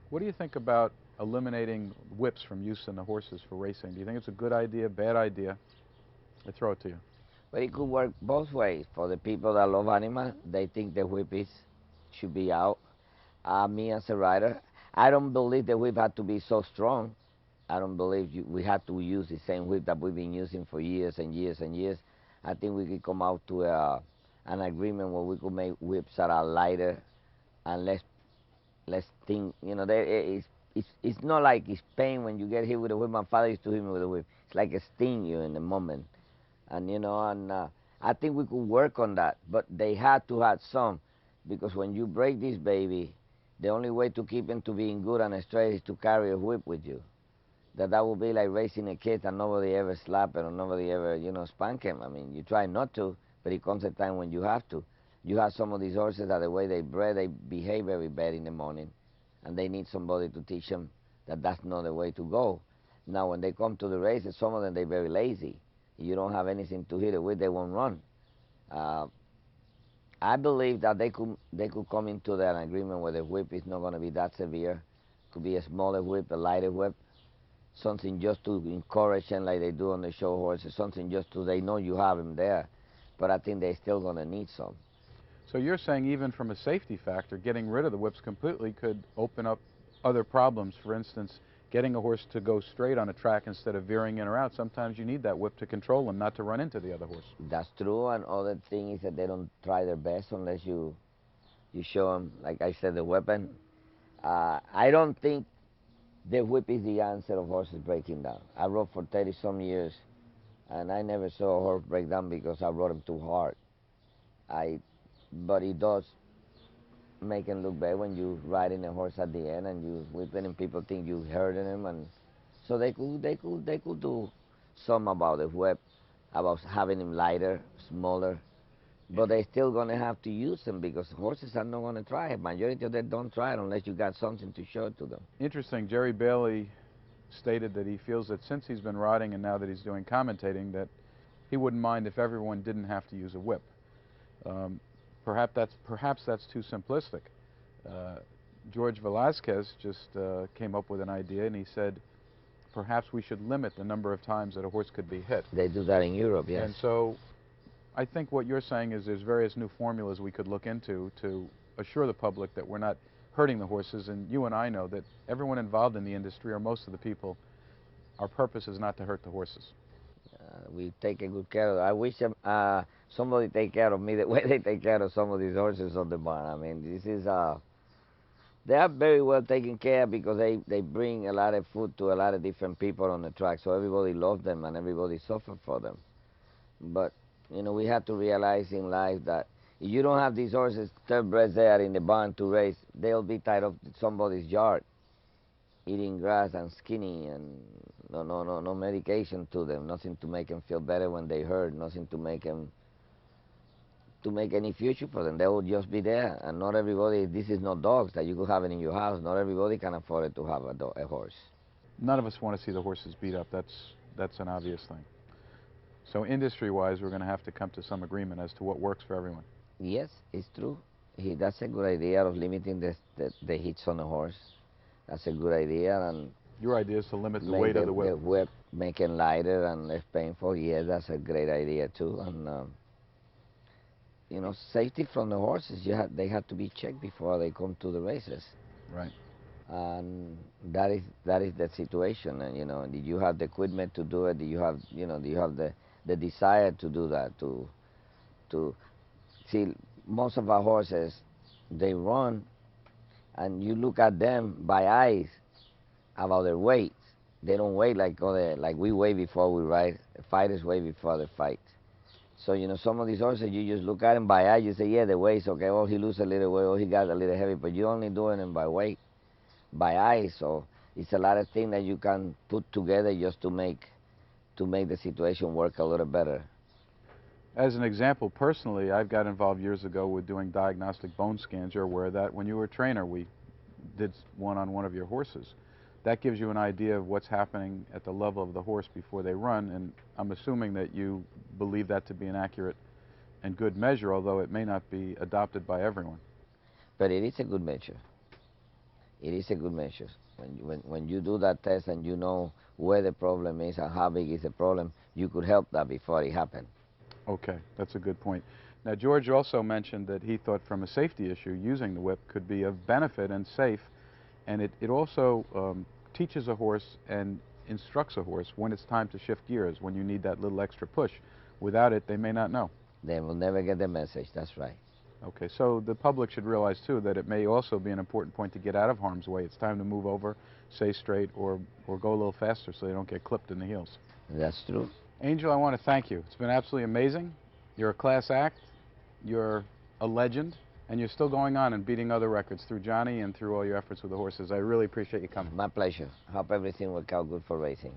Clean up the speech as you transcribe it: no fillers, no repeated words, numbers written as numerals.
What do you think about eliminating whips from use in the horses for racing? Do you think it's a good idea, bad idea? I throw it to you. But it could work both ways. For the people that love animals, they think the whip should be out. Me as a rider, I don't believe the whip had to be so strong. I don't believe we had to use the same whip that we've been using for years and years and years. I think we could come out to an agreement where we could make whips that are lighter and less sting. You know, it's not like it's pain when you get hit with a whip. My father used to hit me with a whip. It's like a sting you in the moment. And I think we could work on that, but they had to have some, because when you break this baby, the only way to keep him to being good and straight is to carry a whip with you. That would be like raising a kid and nobody ever slap him or nobody ever spank him. I mean, you try not to, but it comes a time when you have to. You have some of these horses that the way they bred, they behave very bad in the morning, and they need somebody to teach them that that's not the way to go. Now, when they come to the races, some of them they're very lazy. You don't have anything to hit it with, they won't run. Uh, I believe that they could come into that agreement where the whip is not going to be that severe. Could be a smaller whip, a lighter whip, something just to encourage them like they do on the show horses, something just to they know you have them there. But I think they're still going to need some. So you're saying even from a safety factor, getting rid of the whips completely could open up other problems. For instance, getting a horse to go straight on a track instead of veering in or out. Sometimes you need that whip to control him, not to run into the other horse. That's true. And other thing is that they don't try their best unless you show them, like I said, the weapon. I don't think the whip is the answer of horses breaking down. I rode for 30 some years, and I never saw a horse break down because I rode him too hard. But it does make him look bad when you riding a horse at the end and you whipping and people think you hurting him, and so they could do some about the whip, about having him lighter, smaller, but they still gonna have to use them because horses are not gonna try it. Majority of them don't try it unless you got something to show to them. Interesting. Jerry Bailey stated that he feels that since he's been riding and now that he's doing commentating, that he wouldn't mind if everyone didn't have to use a whip. Um, perhaps that's too simplistic. Uh, George Velasquez just came up with an idea, and he said perhaps we should limit the number of times that a horse could be hit. They do that in Europe, yes. And so I think what you're saying is there's various new formulas we could look into to assure the public that we're not hurting the horses. And you and I know that everyone involved in the industry, or most of the people, our purpose is not to hurt the horses. We take a good care of them. I wish somebody take care of me the way they take care of some of these horses on the barn. I mean, they are very well taken care of because they bring a lot of food to a lot of different people on the track. So everybody loves them and everybody suffers for them. But, we have to realize in life that if you don't have these horses thoroughbreds there in the barn to race, they'll be tied up in somebody's yard, eating grass and skinny, and no medication to them, nothing to make them feel better when they hurt, nothing to make any future for them. They will just be there, and not everybody. This is not dogs that you could have it in your house. Not everybody can afford it to have a horse. None of us want to see the horses beat up. That's an obvious thing. So industry-wise, we're going to have to come to some agreement as to what works for everyone. Yes, it's true. That's a good idea of limiting the hits on the horse. That's a good idea, and your idea is to limit the make weight of the whip. The whip, make it lighter and less painful. Yeah, that's a great idea too. And safety from the horses. They have to be checked before they come to the races. Right. And that is the situation. And do you have the equipment to do it? Do you have the desire to do that? To see, most of our horses, they run, and you look at them by eyes about their weight. They don't weigh like we weigh before we ride. Fighters weigh before they fight. So some of these horses, you just look at them by eye. You say, yeah, the weight's okay. Oh, he lose a little weight. Oh, he got a little heavy. But you're only doing them by weight, by eye. So it's a lot of things that you can put together just to make the situation work a little better. As an example, personally, I've got involved years ago with doing diagnostic bone scans. You're aware of that. When you were a trainer, we did one on one of your horses. That gives you an idea of what's happening at the level of the horse before they run, and I'm assuming that you believe that to be an accurate and good measure, although it may not be adopted by everyone. But it is a good measure. It is a good measure. When you do that test and you know where the problem is and how big is the problem, you could help that before it happened. Okay, that's a good point. Now, George also mentioned that he thought from a safety issue, using the whip could be of benefit and safe, and it also teaches a horse and instructs a horse when it's time to shift gears, when you need that little extra push. Without it, they may not know. They will never get the message, that's right. Okay, so the public should realize, too, that it may also be an important point to get out of harm's way. It's time to move over, stay straight, or go a little faster so they don't get clipped in the heels. That's true. Angel, I want to thank you. It's been absolutely amazing. You're a class act, you're a legend, and you're still going on and beating other records through Johnny and through all your efforts with the horses. I really appreciate you coming. My pleasure. Hope everything works out good for racing.